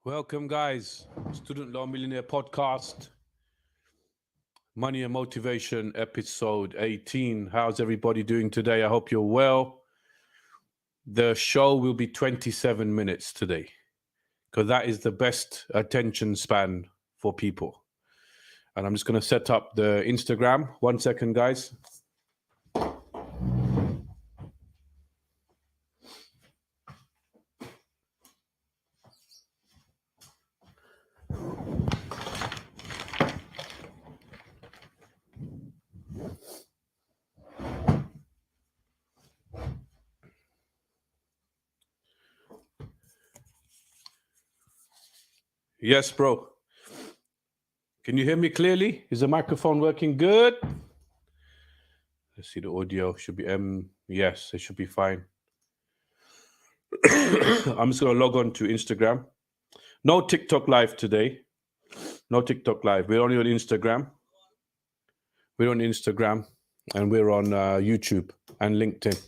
Welcome, guys. Student Law Millionaire Podcast, Money and Motivation, episode 18. How's everybody doing today? I hope you're well. The show will be 27 minutes today because that is the best attention span for people. And I'm just going to set up the Instagram. 1 second, guys. Yes, bro. Can you hear me clearly? Is the microphone working good? Let's see, the audio should be yes, it should be fine. I'm just going to log on to Instagram. No TikTok live today. No TikTok live. We're only on Instagram. We're on Instagram and we're on YouTube and LinkedIn.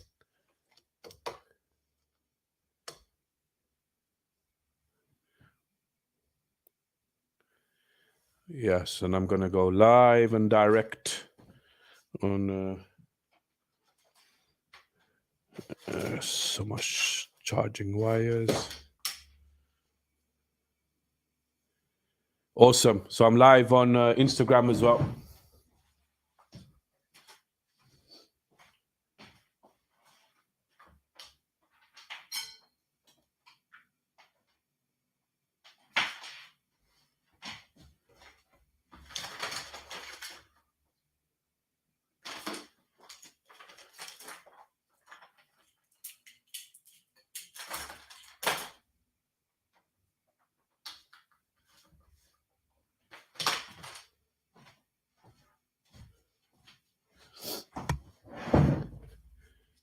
Yes, and I'm going to go live and direct on so much charging wires. Awesome. So I'm live on Instagram as well.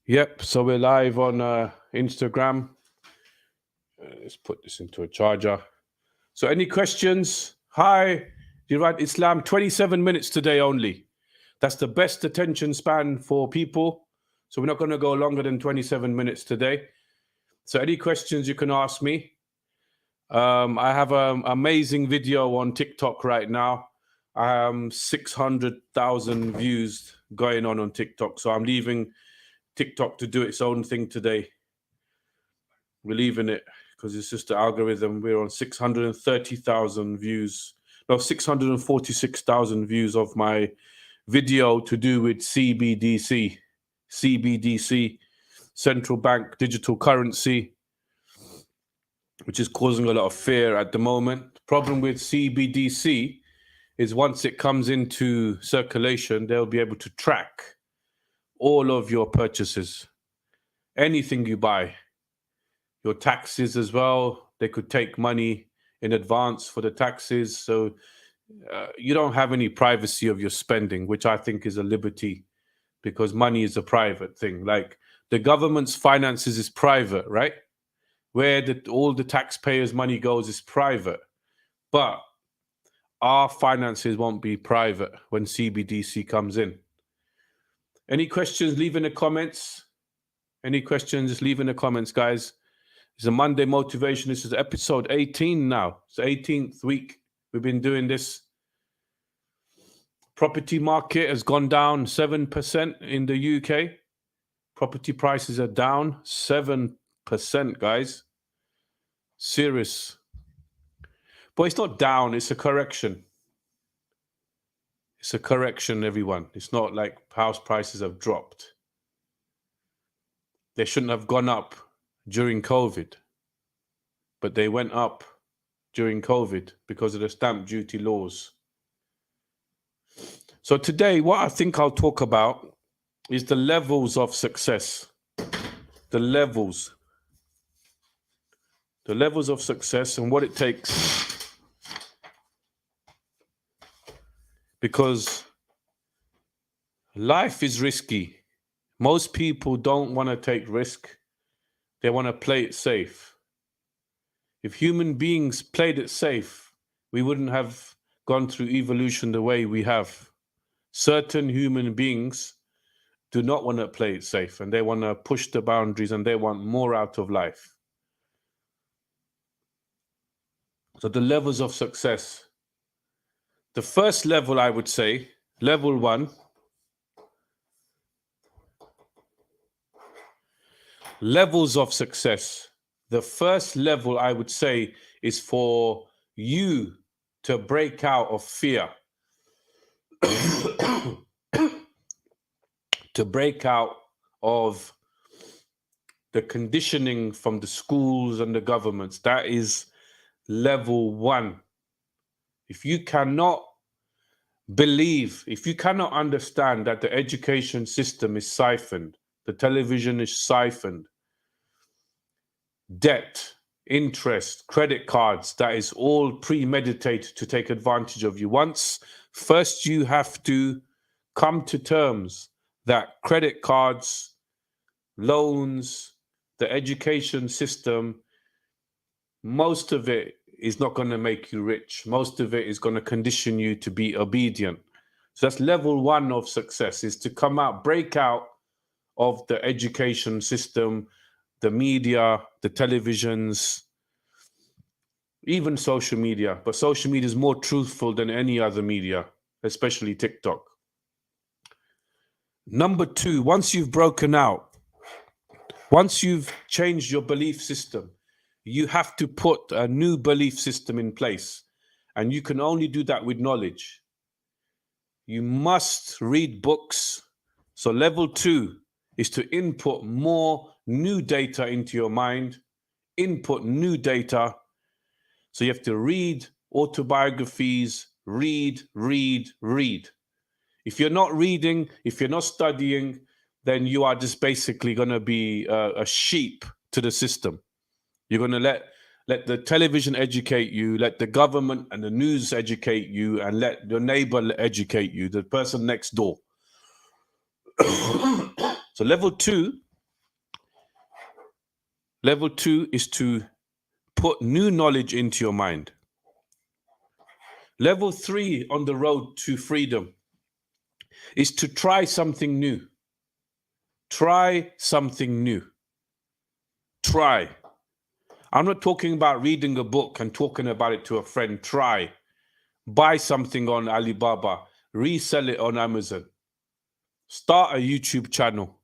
Yep, so we're live on Instagram. Let's put this into a charger. So any questions? Hi, you're right, Islam, 27 minutes today only. That's the best attention span for people. So we're not going to go longer than 27 minutes today. So any questions you can ask me. I have an amazing video on TikTok right now. 600,000 views going on TikTok. So I'm leaving TikTok to do its own thing today. We're leaving it because it's just the algorithm. We're on 630,000 views. No, 646,000 views of my video to do with CBDC, central bank digital currency, which is causing a lot of fear at the moment. Problem with CBDC is once it comes into circulation, they'll be able to track all of your purchases, anything you buy, your taxes as well. They could take money in advance for the taxes. So you don't have any privacy of your spending, which I think is a liberty because money is a private thing. Like the government's finances is private, right? Where all the taxpayers' money goes is private. But our finances won't be private when CBDC comes in. Any questions, leave in the comments. Any questions, just leave in the comments, guys. It's a Monday motivation. This is episode 18 now. It's the 18th week we've been doing this. Property market has gone down 7% in the UK. Property prices are down 7%, guys. Serious. But it's not down, it's a correction. It's a correction, everyone. It's not like house prices have dropped. They shouldn't have gone up during COVID, but they went up during COVID because of the stamp duty laws. So today, what I think I'll talk about is the levels of success. The levels of success and what it takes. Because life is risky. Most people don't want to take risk. They want to play it safe. If human beings played it safe, we wouldn't have gone through evolution the way we have. Certain human beings do not want to play it safe and they want to push the boundaries and they want more out of life. So the levels of success. The first level, I would say, level 1, levels of success. The first level, I would say, is for you to break out of fear, to break out of the conditioning from the schools and the governments. That is level 1. If you cannot believe, if you cannot understand that the education system is siphoned, the television is siphoned, debt, interest, credit cards, that is all premeditated to take advantage of you. First you have to come to terms that credit cards, loans, the education system, most of it is not going to make you rich. Most of it is going to condition you to be obedient. So that's level 1 of success, is to come out, break out of the education system, the media, the televisions, even social media. But social media is more truthful than any other media, especially TikTok. Number 2, once you've broken out, once you've changed your belief system, you have to put a new belief system in place. And you can only do that with knowledge. You must read books. So level 2 is to input more new data into your mind, input new data. So you have to read autobiographies, read. If you're not reading, if you're not studying, then you are just basically going to be a sheep to the system. You're going to let the television educate you, let the government and the news educate you, and let your neighbor educate you, the person next door. So level 2 is to put new knowledge into your mind. Level 3 on the road to freedom is to try something new. Try something new. Try. I'm not talking about reading a book and talking about it to a friend. Try. Buy something on Alibaba. Resell it on Amazon. Start a YouTube channel.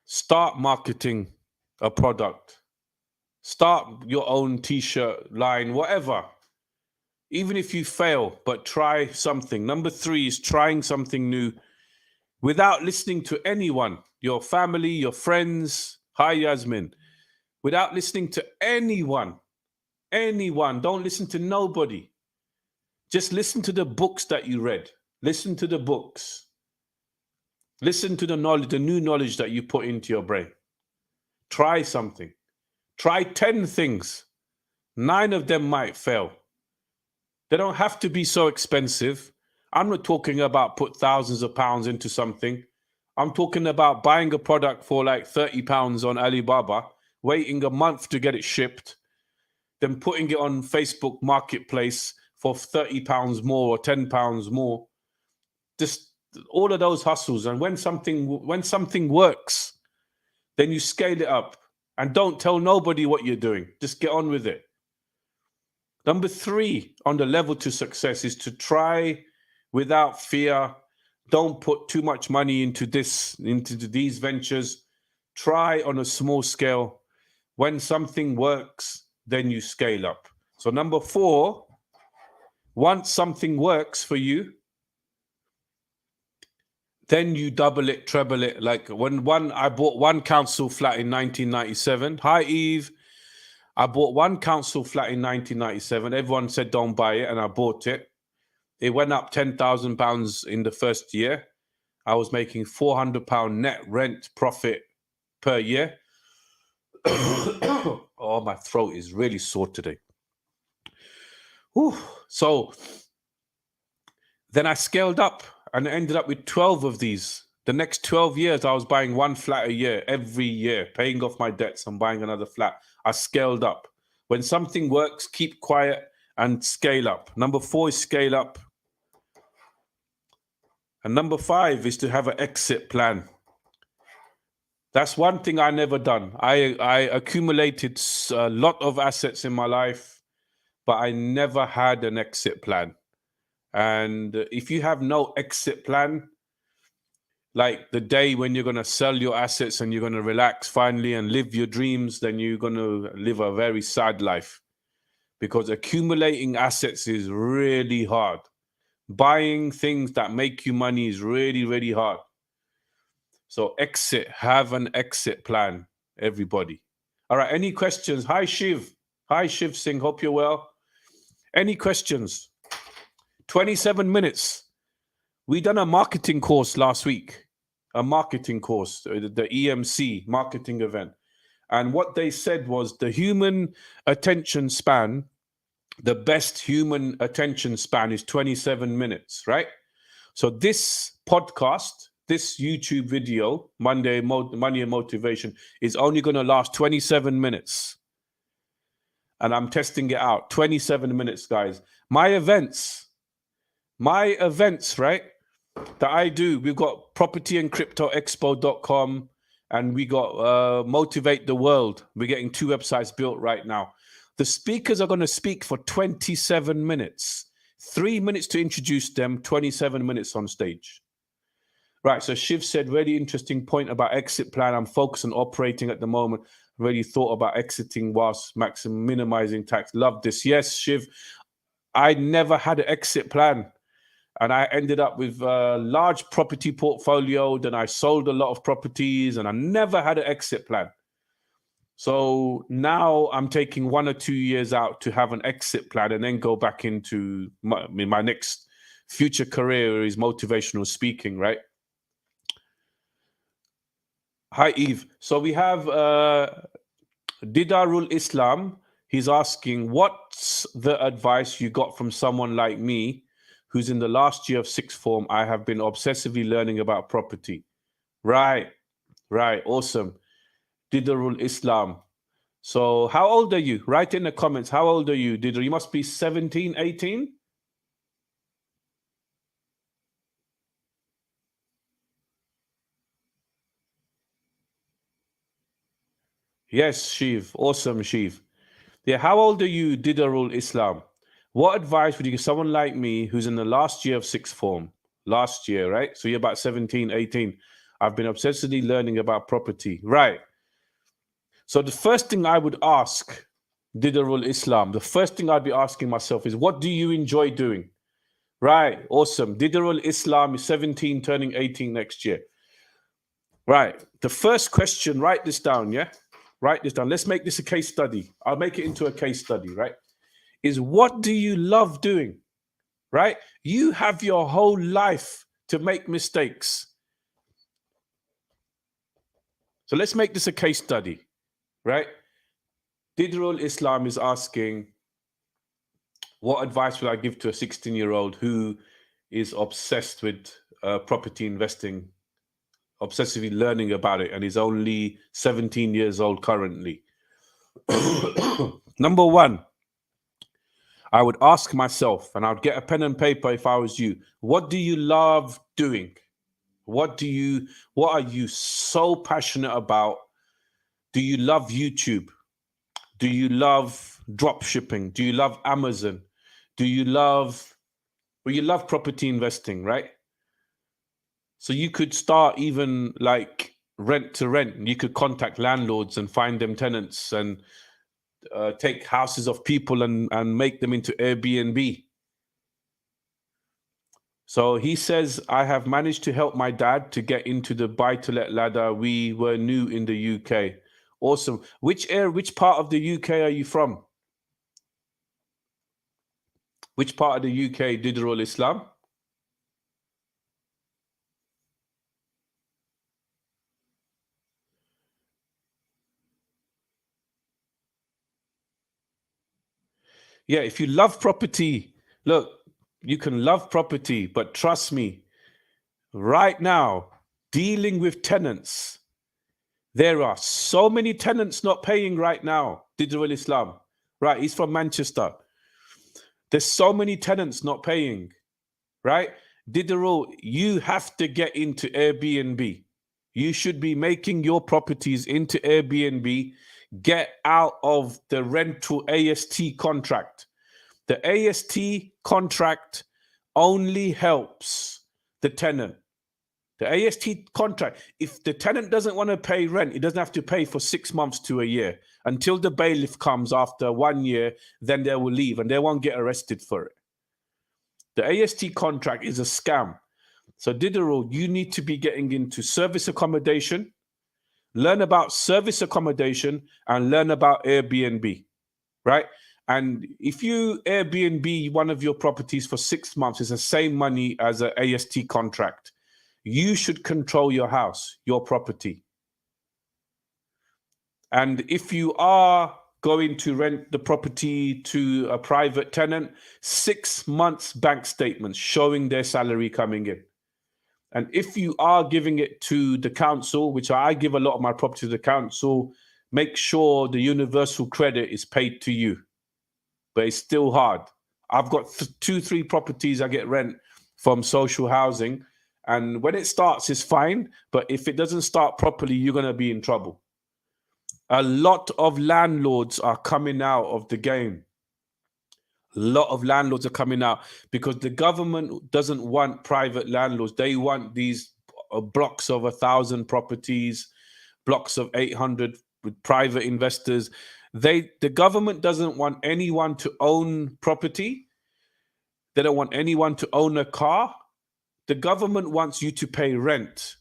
Start marketing a product. Start your own t-shirt line, whatever. Even if you fail, but try something. Number 3 is trying something new without listening to anyone, your family, your friends. Hi, Yasmin. Without listening to anyone. Don't listen to nobody. Just listen to the books that you read. Listen to the books. Listen to the knowledge, the new knowledge that you put into your brain. Try something. Try 10 things. 9 of them might fail. They don't have to be so expensive. I'm not talking about put thousands of pounds into something. I'm talking about buying a product for like £30 on Alibaba, waiting a month to get it shipped, then putting it on Facebook Marketplace for £30 more or £10 more. Just all of those hustles. And when something works, then you scale it up. And don't tell nobody what you're doing. Just get on with it. Number 3 on the level to success is to try without fear. Don't put too much money into these ventures. Try on a small scale. When something works, then you scale up. So number 4, once something works for you, then you double it, treble it. Like I bought one council flat in 1997. Hi, Eve. I bought one council flat in 1997. Everyone said don't buy it, and I bought it. It went up £10,000 in the first year. I was making £400 net rent profit per year. Oh, my throat is really sore today. Whew. So then I scaled up and ended up with 12 of these. The next 12 years, I was buying one flat a year, every year, paying off my debts and buying another flat. I scaled up. When something works, keep quiet and scale up. Number 4 is scale up. And number 5 is to have an exit plan. That's one thing I never done. I accumulated a lot of assets in my life, but I never had an exit plan. And if you have no exit plan, like the day when you're going to sell your assets and you're going to relax finally and live your dreams, then you're going to live a very sad life, because accumulating assets is really hard. Buying things that make you money is really, really hard. So have an exit plan, everybody. All right, any questions? Hi, Shiv. Hi, Shiv Singh. Hope you're well. Any questions? 27 minutes. We done a marketing course last week, a marketing course, the EMC marketing event. And what they said was the human attention span, the best human attention span is 27 minutes, right? So this podcast, this YouTube video, Money and Motivation, is only going to last 27 minutes. And I'm testing it out. 27 minutes, guys. My events, right, that I do, we've got propertyandcryptoexpo.com and we got Motivate the World. We're getting 2 websites built right now. The speakers are going to speak for 27 minutes. 3 minutes to introduce them, 27 minutes on stage. Right, so Shiv said, really interesting point about exit plan. I'm focused on operating at the moment. Really thought about exiting whilst minimizing tax. Love this. Yes, Shiv, I never had an exit plan. And I ended up with a large property portfolio. Then I sold a lot of properties and I never had an exit plan. So now I'm taking 1 or 2 years out to have an exit plan and then go back into my next future career is motivational speaking, right? Hi, Eve. So we have Didarul Islam. He's asking, what's the advice you got from someone like me who's in the last year of sixth form? I have been obsessively learning about property. Right. Awesome. Didarul Islam. So how old are you? Write in the comments. How old are you, Didar? You must be 17, 18? Yes, Shiv. Awesome, Shiv. Yeah, how old are you, Didarul Islam? What advice would you give someone like me who's in the last year of sixth form? Last year, right? So you're about 17, 18. I've been obsessively learning about property. Right. So the first thing I would ask Didarul Islam, the first thing I'd be asking myself is, what do you enjoy doing? Right. Awesome. Didarul Islam is 17, turning 18 next year. Right. The first question, write this down, yeah? Write this down. Let's make this a case study. I'll make it into a case study, right? Is what do you love doing, right? You have your whole life to make mistakes. So let's make this a case study, right? Didarul Islam is asking, what advice would I give to a 16-year-old who is obsessed with property investing, obsessively learning about it, and is only 17 years old currently? Number one, I would ask myself, and I'd get a pen and paper if I was you, what do you love doing? What are you so passionate about? Do you love YouTube? Do you love drop shipping? Do you love Amazon? You love property investing, right? So you could start even like rent to rent. You could contact landlords and find them tenants and take houses of people and make them into Airbnb. So he says, I have managed to help my dad to get into the buy-to-let ladder. We were new in the UK. Awesome. Which part of the UK are you from? Which part of the UK, Didarul Islam? Yeah, if you love property, look, you can love property, but trust me, right now, dealing with tenants, there are so many tenants not paying right now, Didarul Islam. Right, he's from Manchester. There's so many tenants not paying, right? Didarul, you have to get into Airbnb. You should be making your properties into Airbnb. Get out of the rental AST contract. The AST contract only helps the tenant. The AST contract, if the tenant doesn't want to pay rent, he doesn't have to pay for 6 months to a year until the bailiff comes after 1 year, then they will leave and they won't get arrested for it. The AST contract is a scam. So Diderot, you need to be getting into service accommodation, learn about service accommodation and learn about Airbnb, right? And if you Airbnb one of your properties for 6 months, it's the same money as an AST contract. You should control your house, your property. And if you are going to rent the property to a private tenant, 6 months bank statements showing their salary coming in. And if you are giving it to the council, which I give a lot of my property to the council, make sure the universal credit is paid to you. But it's still hard. I've got 2-3 properties I get rent from social housing. And when it starts, it's fine. But if it doesn't start properly, you're going to be in trouble. A lot of landlords are coming out of the game. A lot of landlords are coming out because the government doesn't want private landlords. They want these blocks of 1,000 properties, blocks of 800 with private investors. The government doesn't want anyone to own property. They don't want anyone to own a car. The government wants you to pay rent,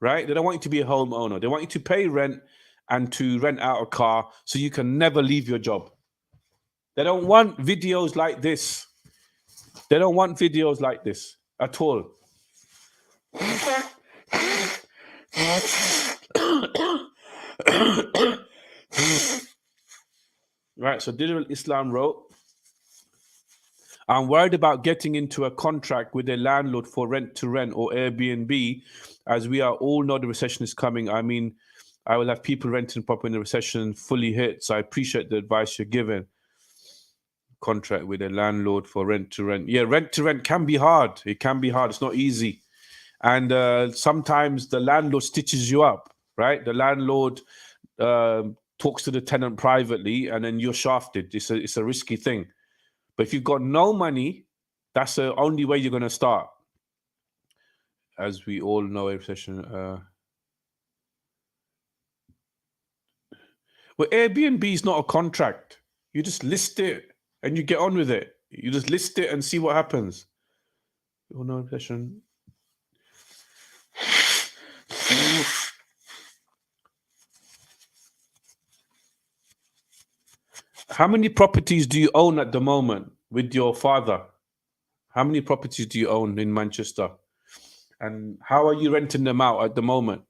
right? They don't want you to be a homeowner. They want you to pay rent and to rent out a car so you can never leave your job. They don't want videos like this. They don't want videos like this at all. Right, so Diderot Islam wrote, I'm worried about getting into a contract with a landlord for rent to rent or Airbnb, as we are all know the recession is coming. I mean, I will have people renting property when the recession fully hits. So I appreciate the advice you're giving. Contract with a landlord for rent to rent. Yeah, rent to rent can be hard. It can be hard. It's not easy. And sometimes the landlord stitches you up, right? The landlord talks to the tenant privately and then you're shafted. It's a risky thing. But if you've got no money, that's the only way you're going to start. As we all know, a recession. Well, Airbnb is not a contract. You just list it and you get on with it. You just list it and see what happens. Oh, no recession. How many properties do you own at the moment with your father? How many properties do you own in Manchester? And how are you renting them out at the moment?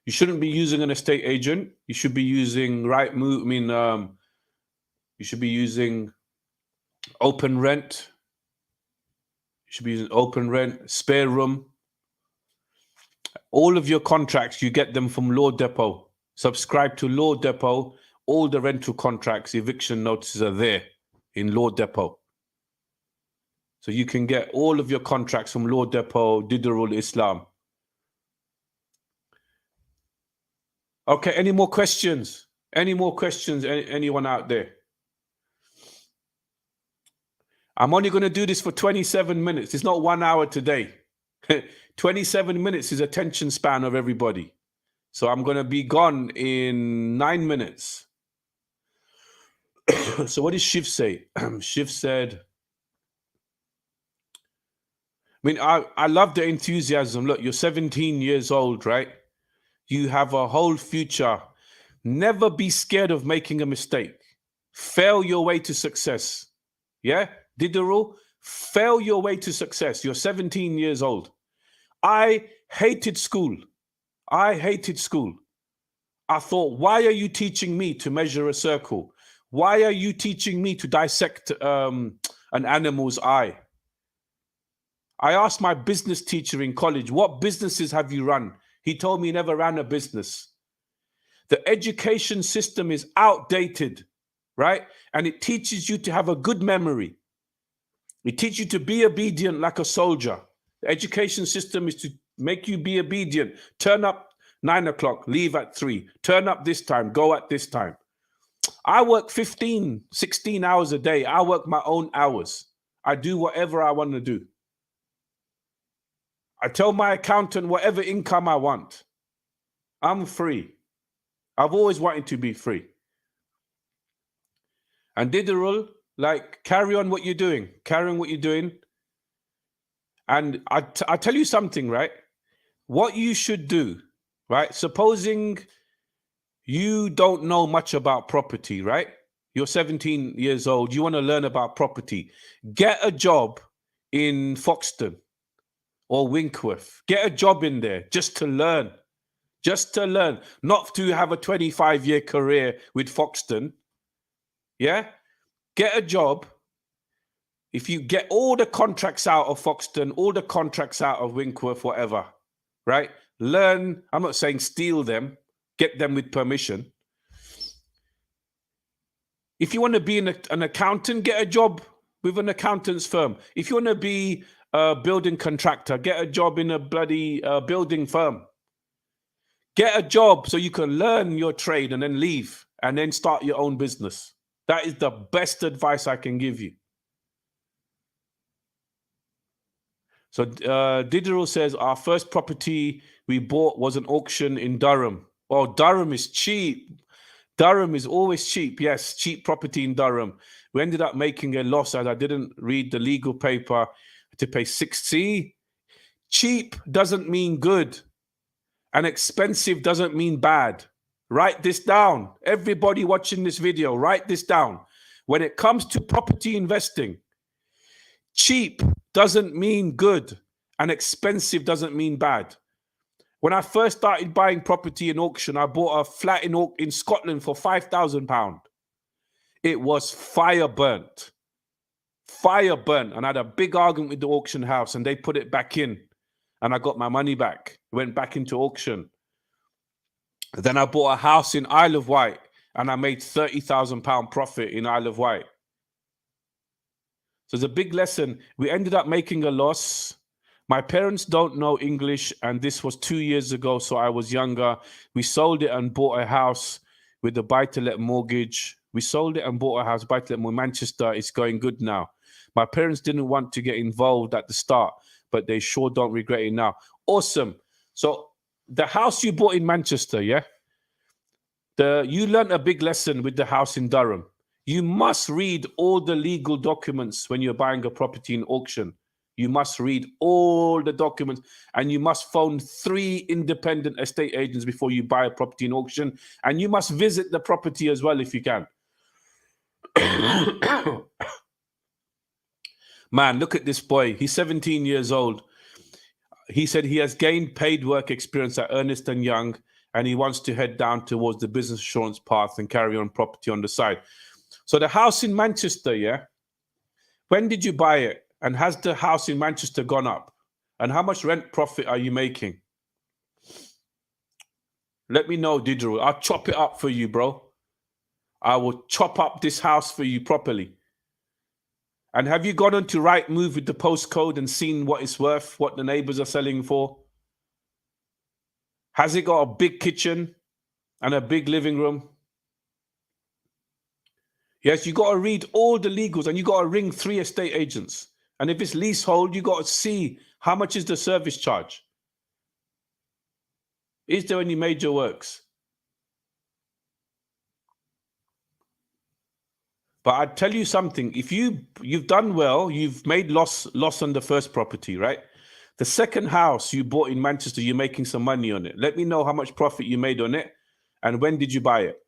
You shouldn't be using an estate agent. You should be using Rightmove. I mean, you should be using Open Rent. You should be using Open Rent, Spare Room. All of your contracts, you get them from Law Depot. Subscribe to Law Depot. All the rental contracts, eviction notices are there in Law Depot. So you can get all of your contracts from Law Depot, Diderot Islam. Okay, any more questions? Any more questions? Anyone out there? I'm only going to do this for 27 minutes. It's not 1 hour today. 27 minutes is attention span of everybody. So I'm going to be gone in 9 minutes. So what did Shiv say? Shiv said, I mean, I love the enthusiasm. Look, you're 17 years old, right? You have a whole future. Never be scared of making a mistake. Fail your way to success. Yeah? Diderot, fail your way to success. You're 17 years old. I hated school. I hated school. I thought, why are you teaching me to measure a circle? Why are you teaching me to dissect an animal's eye? I asked my business teacher in college, what businesses have you run? He told me he never ran a business. The education system is outdated, right? And it teaches you to have a good memory. It teaches you to be obedient like a soldier. The education system is to make you be obedient. Turn up 9 o'clock, leave at 3, turn up this time, go at this time. I work 15, 16 hours a day. I work my own hours. I do whatever I want to do. I tell my accountant whatever income I want. I'm free. I've always wanted to be free. And Diderol, like, carry on what you're doing. Carry on what you're doing. And I tell you something, right? What you should do, right? Supposing you don't know much about property, right? You're 17 years old. You want to learn about property. Get a job in Foxton or Winkworth. Get a job in there just to learn. Just to learn. Not to have a 25-year career with Foxton. Yeah? Get a job. If you get all the contracts out of Foxton, all the contracts out of Winkworth, whatever, right? Learn. I'm not saying steal them. Get them with permission. If you want to be an accountant, get a job with an accountant's firm. If you want to be a building contractor, get a job in a bloody building firm. Get a job so you can learn your trade and then leave and then start your own business. That is the best advice I can give you. So Diderot says, our first property we bought was an auction in Durham. Oh, Durham is cheap. Durham is always cheap. Yes, cheap property in Durham. We ended up making a loss as I didn't read the legal paper to pay 60. Cheap doesn't mean good. And expensive doesn't mean bad. Write this down. Everybody watching this video, write this down. When it comes to property investing, cheap doesn't mean good and expensive doesn't mean bad. When I first started buying property in auction, I bought a flat in Scotland for £5,000. It was fire burnt. Fire burnt. And I had a big argument with the auction house and they put it back in. And I got my money back. It went back into auction. Then I bought a house in Isle of Wight and I made £30,000 profit in Isle of Wight. So it's a big lesson. We ended up making a loss. My parents don't know English, and this was 2 years ago, so I was younger. We sold it and bought a house with a buy-to-let mortgage. We sold it and bought a house, buy-to-let mortgage. Manchester, it's going good now. My parents didn't want to get involved at the start, but they sure don't regret it now. Awesome. So the house you bought in Manchester, yeah? You learned a big lesson with the house in Durham. You must read all the legal documents when you're buying a property in auction. You must read all the documents and you must phone 3 independent estate agents before you buy a property in auction. And you must visit the property as well if you can. Man, look at this boy. He's 17 years old. He said he has gained paid work experience at Ernst & Young and he wants to head down towards the business insurance path and carry on property on the side. So the house in Manchester, yeah? When did you buy it? And has the house in Manchester gone up? And how much rent profit are you making? Let me know, Diderot. I'll chop it up for you, bro. I will chop up this house for you properly. And have you gone on to Rightmove with the postcode and seen what it's worth, what the neighbors are selling for? Has it got a big kitchen and a big living room? Yes, you got to read all the legals and you got to ring 3 estate agents. And if it's leasehold, you got to see how much is the service charge. Is there any major works? But I'd tell you something. If you've done well, you've made loss on the first property, right? The second house you bought in Manchester, you're making some money on it. Let me know how much profit you made on it and when did you buy it?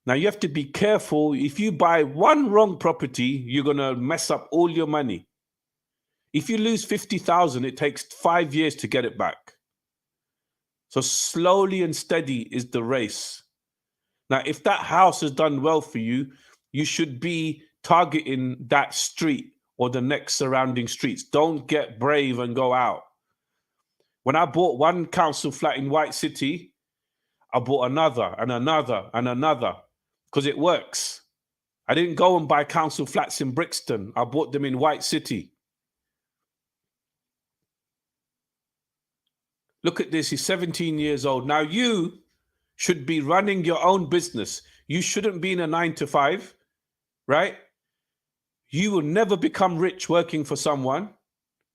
Now, you have to be careful. If you buy one wrong property, you're going to mess up all your money. If you lose 50,000, it takes 5 years to get it back. So slowly and steady is the race. Now, if that house has done well for you, you should be targeting that street or the next surrounding streets. Don't get brave and go out. When I bought one council flat in White City, I bought another and another and another. Because it works. I didn't go and buy council flats in Brixton. I bought them in White City. Look at this. He's 17 years old. Now you should be running your own business. You shouldn't be in a 9 to 5, right? You will never become rich working for someone.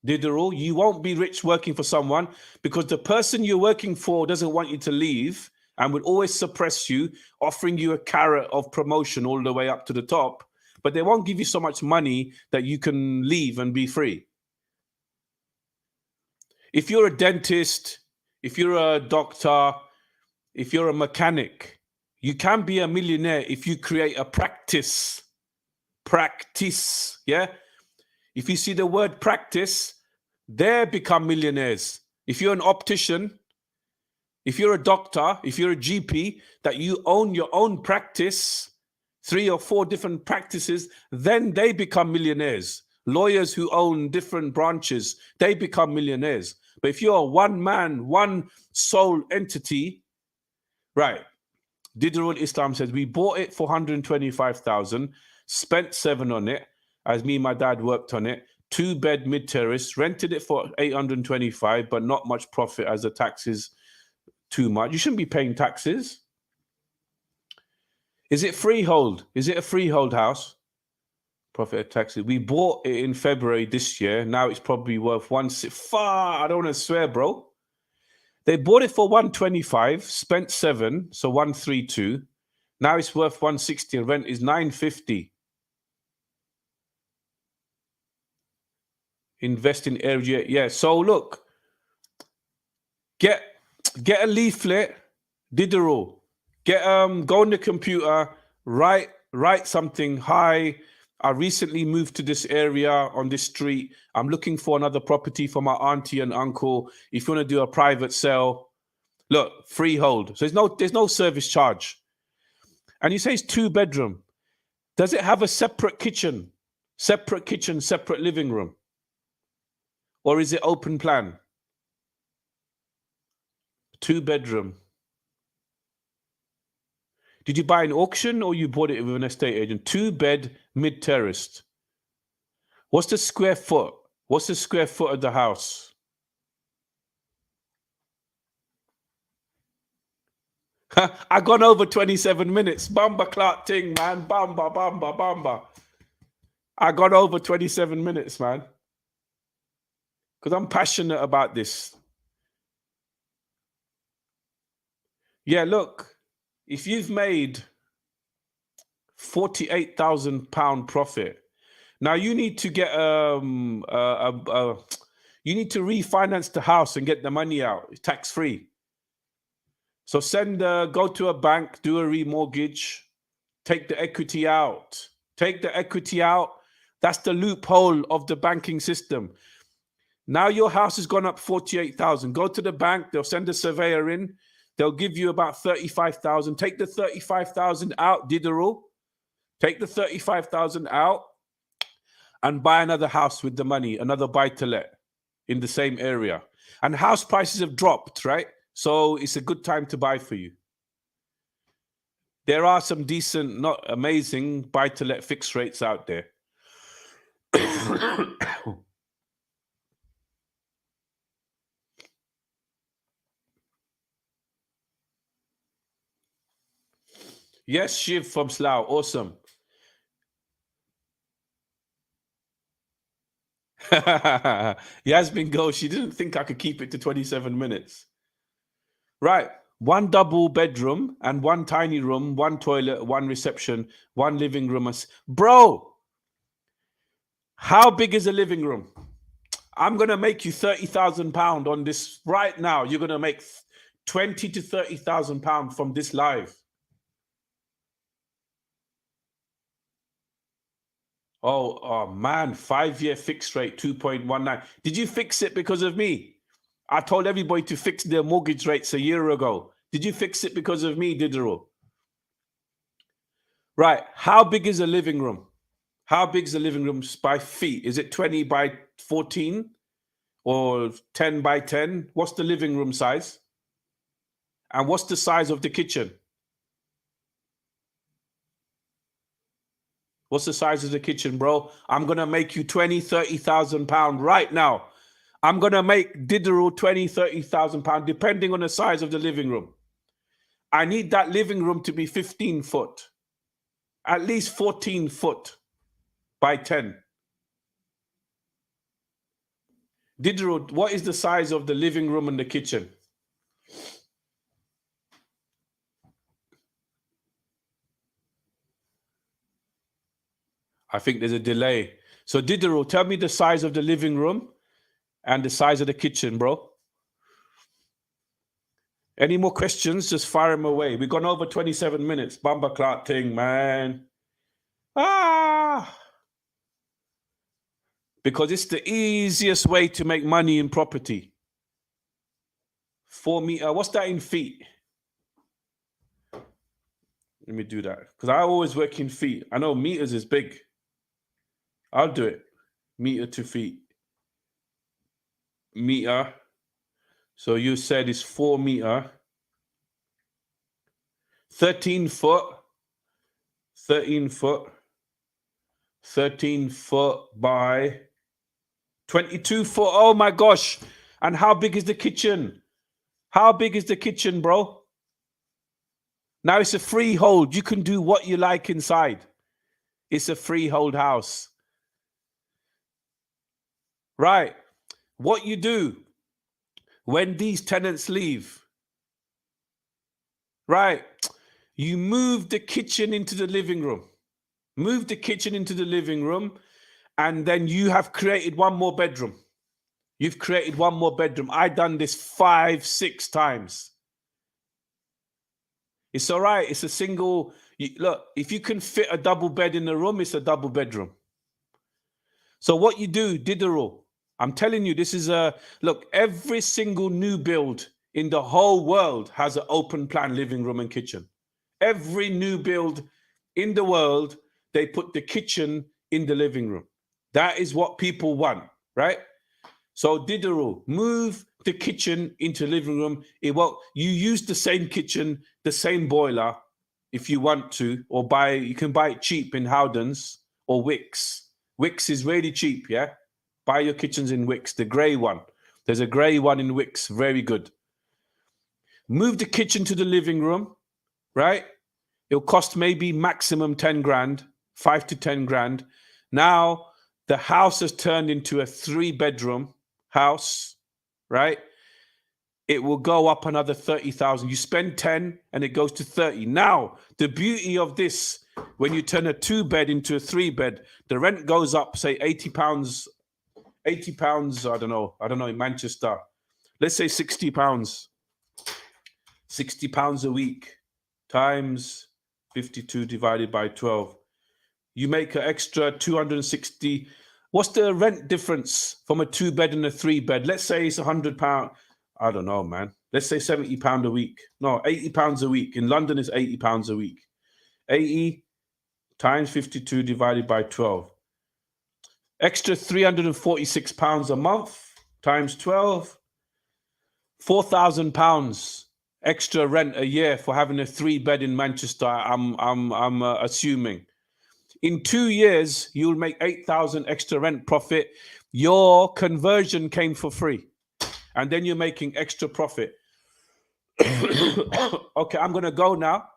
Diderot, you won't be rich working for someone because the person you're working for doesn't want you to leave and will always suppress you, offering you a carrot of promotion all the way up to the top, but they won't give you so much money that you can leave and be free. If you're a dentist, if you're a doctor, if you're a mechanic, you can be a millionaire if you create a practice. Practice, yeah? If you see the word practice, they become millionaires. If you're an optician, if you're a doctor, if you're a GP, that you own your own practice, 3 or 4 different practices, then they become millionaires. Lawyers who own different branches, they become millionaires. But if you're a one man, one sole entity, right? Diderot Islam says, we bought it for 125,000, spent 7 on it, as me and my dad worked on it, 2-bed mid-terrace, rented it for 825, but not much profit as the taxes too much. You shouldn't be paying taxes. Is it freehold? Is it a freehold house? Profit of taxes. We bought it in February this year. Now it's probably worth I don't want to swear, bro. They bought it for 125, spent 7, so 132. Now it's worth 160 and rent is 950. Invest in area. Yeah. So look, get a leaflet, Diderot. Go on the computer, write something. Hi, I recently moved to this area on this street. I'm looking for another property for my auntie and uncle. If you want to do a private sale, look, freehold. So there's no service charge. And you say it's 2-bedroom. Does it have a separate kitchen, separate living room? Or is it open plan? 2-bedroom. Did you buy an auction or you bought it with an estate agent? 2-bed, mid-terraced. What's the square foot? What's the square foot of the house? I gone over 27 minutes. Bamba clock ting, man. Bamba. I got over 27 minutes, man. Because I'm passionate about this. Yeah, look, if you've made £48,000 profit, now you need to get you need to refinance the house and get the money out, tax free. So go to a bank, do a remortgage, take the equity out. Take the equity out. That's the loophole of the banking system. Now your house has gone up 48,000. Go to the bank, they'll send a surveyor in. They'll give you about 35,000. Take the 35,000 out, Diderot. Take the 35,000 out and buy another house with the money, another buy-to-let in the same area. And house prices have dropped, right? So it's a good time to buy for you. There are some decent, not amazing buy-to-let fixed rates out there. Yes, Shiv from Slough. Awesome. Yasmin goes, she didn't think I could keep it to 27 minutes. Right. 1 double bedroom and 1 tiny room, 1 toilet, 1 reception, 1 living room. Bro, how big is a living room? I'm going to make you £30,000 on this right now. You're going to make 20 to 30,000 pounds from this live. Oh man, 5-year fixed rate, 2.19. Did you fix it because of me? I told everybody to fix their mortgage rates a year ago. Did you fix it because of me, Diderot? Right. How big is a living room? How big is the living room by feet? Is it 20 by 14 or 10 by 10? What's the living room size? And what's the size of the kitchen? What's the size of the kitchen, bro? I'm going to make you 20, 30,000 pounds right now. I'm going to make diddle 20, 30,000 pounds, depending on the size of the living room. I need that living room to be 15 foot, at least 14 foot by 10. Diddle, what is the size of the living room and the kitchen? I think there's a delay. So Diderot, tell me the size of the living room and the size of the kitchen, bro. Any more questions? Just fire them away. We've gone over 27 minutes. Bumper clock thing, man. Because it's the easiest way to make money in property. 4 meters. What's that in feet? Let me do that. Because I always work in feet. I know meters is big. I'll do it. Meter to feet. Meter. So you said it's 4 meters. 13 foot. 13 foot. 13 foot by 22 foot. Oh my gosh. And how big is the kitchen? How big is the kitchen, bro? Now it's a freehold. You can do what you like inside. It's a freehold house. Right. What you do when these tenants leave, right? You move the kitchen into the living room. Move the kitchen into the living room, and then you have created one more bedroom. You've created one more bedroom. I've done this 5, 6 times. It's all right. It's a single. Look, if you can fit a double bed in the room, it's a double bedroom. So what you do, Diderot, I'm telling you, this is look, every single new build in the whole world has an open plan living room and kitchen. Every new build in the world, they put the kitchen in the living room. That is what people want, right? So Diderot, move the kitchen into the living room. You use the same kitchen, the same boiler, if you want to, or you can buy it cheap in Howdens or Wicks. Wicks is really cheap, yeah? Buy your kitchens in Wicks, the grey one. There's a grey one in Wicks, very good. Move the kitchen to the living room, right? It'll cost maybe maximum 10 grand, 5 to 10 grand. Now, the house has turned into a 3-bedroom house, right? It will go up another 30,000. You spend 10 and it goes to 30. Now, the beauty of this, when you turn a 2-bed into a 3-bed, the rent goes up, say 80 pounds, I don't know, in Manchester. Let's say 60 pounds. 60 pounds a week times 52 divided by 12. You make an extra 260. What's the rent difference from a 2-bed and a 3-bed? Let's say it's £100. I don't know, man. Let's say £70 a week. No, £80 a week. In London, it's £80 a week. 80 times 52 divided by 12. Extra £346 a month times 12. £4,000 extra rent a year for having a 3-bed in Manchester. I'm assuming. In 2 years, you'll make 8,000 extra rent profit. Your conversion came for free. And then you're making extra profit. Okay, I'm going to go now.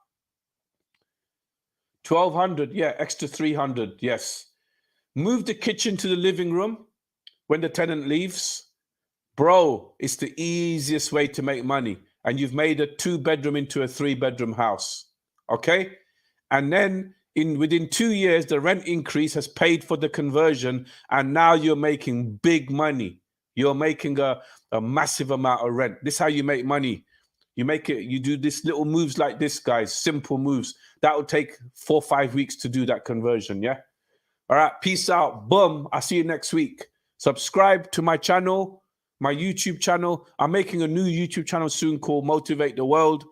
1,200, yeah, extra 300, yes. Move the kitchen to the living room when the tenant leaves. Bro, it's the easiest way to make money. And you've made a 2-bedroom into a 3-bedroom house. Okay? And then within 2 years, the rent increase has paid for the conversion, and now you're making big money. You're making a massive amount of rent. This is how you make money. You do this little moves like this, guys, simple moves. That will take 4 or 5 weeks to do that conversion, yeah? All right, peace out. Boom. I'll see you next week. Subscribe to my channel, my YouTube channel. I'm making a new YouTube channel soon called Motivate the World.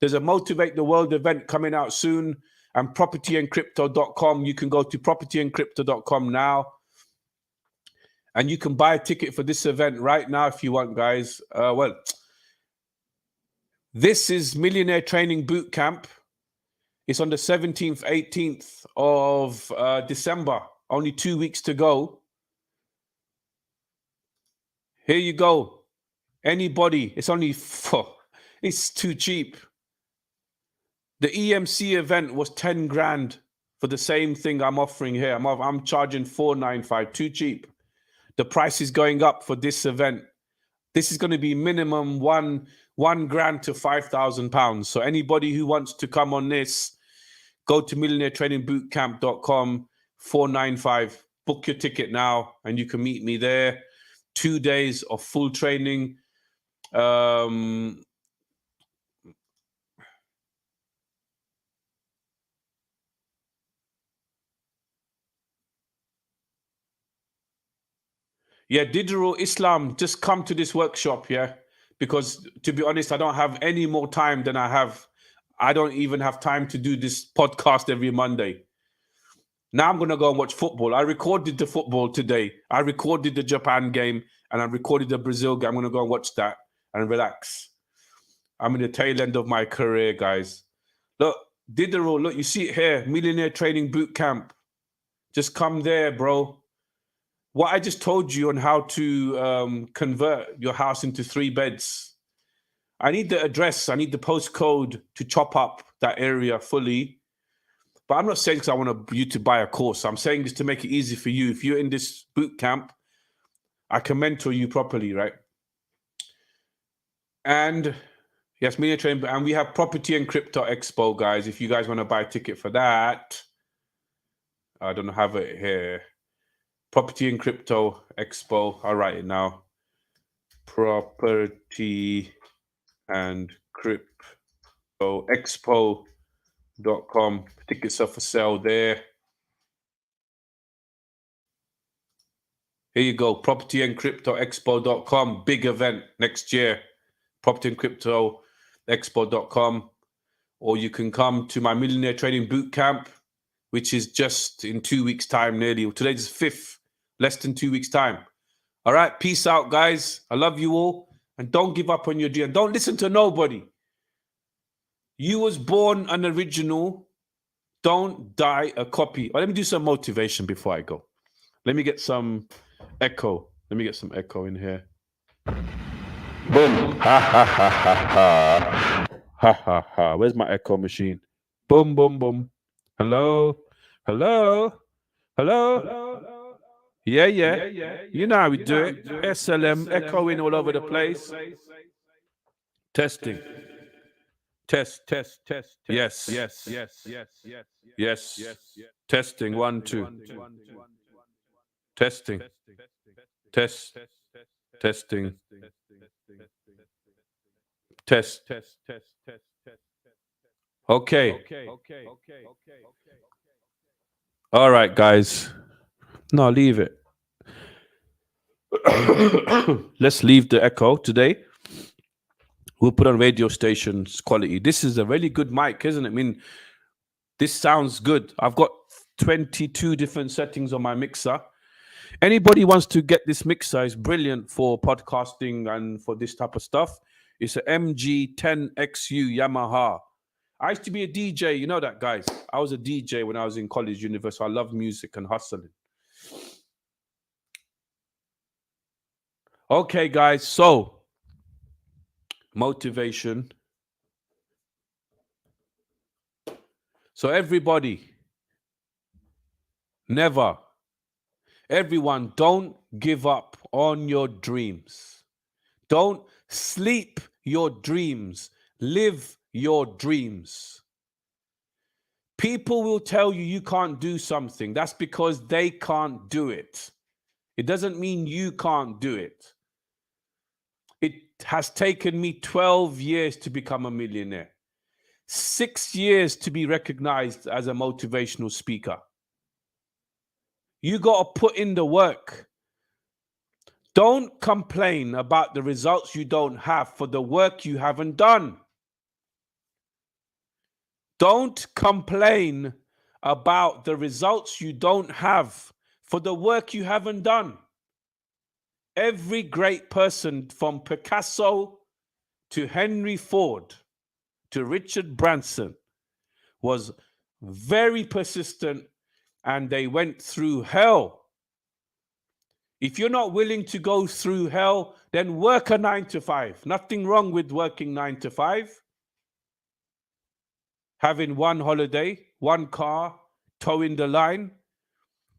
There's a Motivate the World event coming out soon. And propertyandcrypto.com. You can go to propertyandcrypto.com now. And you can buy a ticket for this event right now if you want, guys. This is Millionaire Training Boot Camp. It's on the 17th, 18th of December. Only 2 weeks to go. Here you go. Anybody, it's only it's too cheap. The EMC event was 10 grand for the same thing I'm offering here. I'm charging 495, too cheap. The price is going up for this event. This is going to be minimum one grand to £5,000. So anybody who wants to come on this, go to millionairetrainingbootcamp.com, 495. Book your ticket now, and you can meet me there. 2 days of full training. Yeah, Digital Islam, just come to this workshop, yeah? Because to be honest, I don't have any more time than I have. I don't even have time to do this podcast every Monday. Now I'm going to go and watch football. I recorded the football today. I recorded the Japan game and I recorded the Brazil game. I'm going to go and watch that and relax. I'm in the tail end of my career, guys. Look, Diderot, look, you see it here, Millionaire Training Bootcamp. Just come there, bro. What I just told you on how to convert your house into 3 beds. I need the address. I need the postcode to chop up that area fully. But I'm not saying because I want you to buy a course. I'm saying this to make it easy for you. If you're in this boot camp, I can mentor you properly, right? And yes, Media Train, and we have Property and Crypto Expo, guys. If you guys want to buy a ticket for that, I don't have it here. Property and Crypto Expo. I'll write it now. Property and Crypto Expo.com. Tickets are for sale there. Here you go. Property and Crypto Expo.com. Big event next year. Property and Crypto Expo.com. Or you can come to my Millionaire Training Bootcamp, which is just in 2 weeks' time, nearly. Today's 5th, less than 2 weeks' time. All right, peace out, guys. I love you all. And don't give up on your dream. Don't listen to nobody. You was born an original. Don't die a copy. Well, let me do some motivation before I go. Let me get some echo. Let me get some echo in here. Boom. Ha, ha, ha, ha, ha. Ha, ha, ha. Where's my echo machine? Boom, boom, boom. Hello? Hello? Hello? Yeah. You know how we do it. SLM echoing all over the place. Testing. Test. Yes. Testing. 1, 2. Testing. Test. Testing. Test. Okay. All right, guys. No, leave it. Let's leave the echo today. We'll put on radio stations quality. This is a really good mic, isn't it? I mean, this sounds good. I've got 22 different settings on my mixer. Anybody wants to get this mixer, it's brilliant for podcasting and for this type of stuff. It's an MG10XU Yamaha. I used to be a DJ, you know that, guys. I was a DJ when I was in college, university. I love music and hustling. Okay, guys, so motivation. So everybody, never, everyone, don't give up on your dreams. Don't sleep your dreams. Live your dreams. People will tell you you can't do something. That's because they can't do it. It doesn't mean you can't do it. It has taken me 12 years to become a millionaire. 6 years to be recognized as a motivational speaker. You got to put in the work. Don't complain about the results you don't have for the work you haven't done. Don't complain about the results you don't have for the work you haven't done. Every great person, from Picasso to Henry Ford to Richard Branson, was very persistent, and they went through hell. If you're not willing to go through hell, then work a 9 to 5. Nothing wrong with working 9 to 5. Having one holiday, one car, towing the line.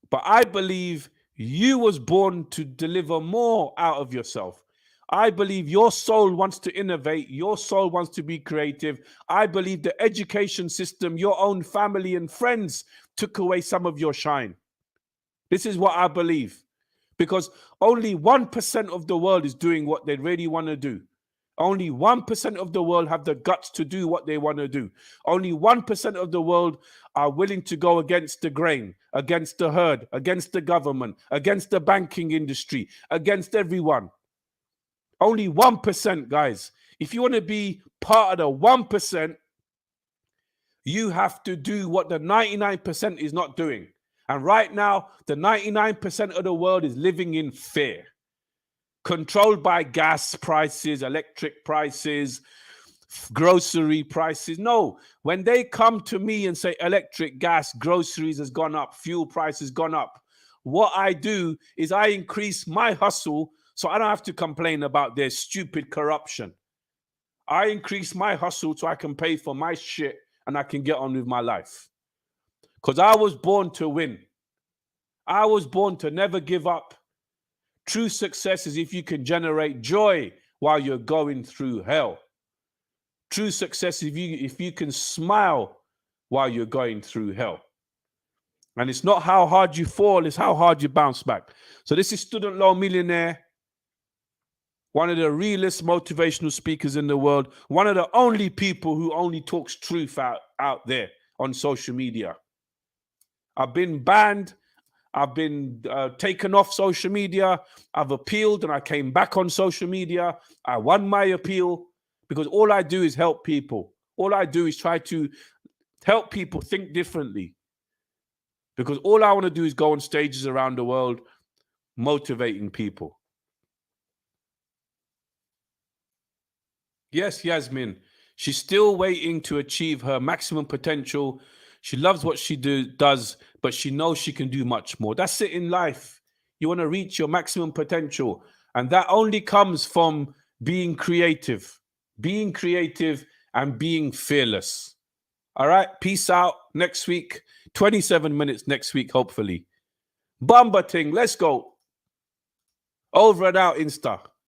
But I believe you was born to deliver more out of yourself. I believe your soul wants to innovate. Your soul wants to be creative. I believe the education system, your own family and friends took away some of your shine. This is what I believe. Because only 1% of the world is doing what they really want to do. Only 1% of the world have the guts to do what they want to do. Only 1% of the world are willing to go against the grain, against the herd, against the government, against the banking industry, against everyone. Only 1%, guys. If you want to be part of the 1%, you have to do what the 99% is not doing. And right now, the 99% of the world is living in fear. Controlled by gas prices, electric prices, grocery prices. No, when they come to me and say electric, gas, groceries has gone up, fuel price has gone up, what I do is I increase my hustle so I don't have to complain about their stupid corruption. I increase my hustle so I can pay for my shit and I can get on with my life. Because I was born to win. I was born to never give up. True success is if you can generate joy while you're going through hell. True success is if you can smile while you're going through hell. And it's not how hard you fall, it's how hard you bounce back. So this is Student Loan Millionaire, one of the realest motivational speakers in the world, one of the only people who only talks truth out there on social media. I've been banned. I've been taken off social media. I've appealed and I came back on social media. I won my appeal because all I do is help people. All I do is try to help people think differently. Because all I want to do is go on stages around the world motivating people. Yes, Yasmin. She's still waiting to achieve her maximum potential. She loves what she does, but she knows she can do much more. That's it in life. You want to reach your maximum potential. And that only comes from being creative and being fearless. All right. Peace out next week. 27 minutes next week, hopefully. Bamba ting. Let's go. Over and out, Insta.